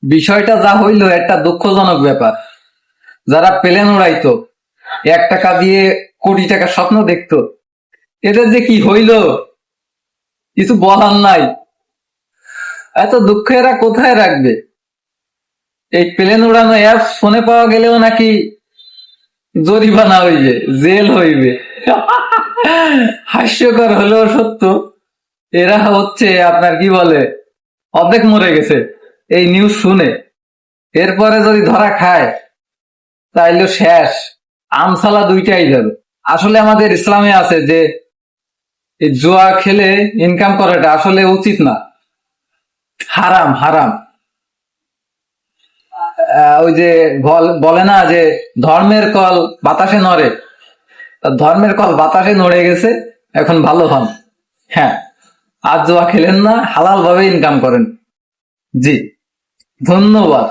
বিষয়টা যা হইলো একটা দুঃখজনক ব্যাপার। যারা প্লেন উড়াইতো, 1 টাকা দিয়ে কোটি টাকা স্বপ্ন দেখতো, এদের যে কি হইলো কিছু বলার নাই। এত দুঃখ এরা কোথায় রাখবে? এই প্লেন উড়ানো অ্যাপ ফোনে পাওয়া গেলেও নাকি জরিমানা হইবে, জেল হইবে। হাস্যকর হলেও সত্য, এরা হচ্ছে আপনার কি বলে অর্ধেক মরে গেছে এই নিউজ শুনে। এরপরে যদি ধরা খায় তাইলে শেষ, আমসালা দুইটাই যাবে। আসলে আমাদের ইসলামে আছে যে এই জুয়া খেলে ইনকাম করাটা আসলে উচিত না, হারাম হারাম। ওই যে বলে না যে ধর্মের কল বাতাসে নড়ে, তা ধর্মের কল বাতাসে নড়ে গেছে, এখন ভালো হন। হ্যাঁ, আর জুয়া খেলেন না, হালাল ভাবে ইনকাম করেন। জি, ধন্যবাদ।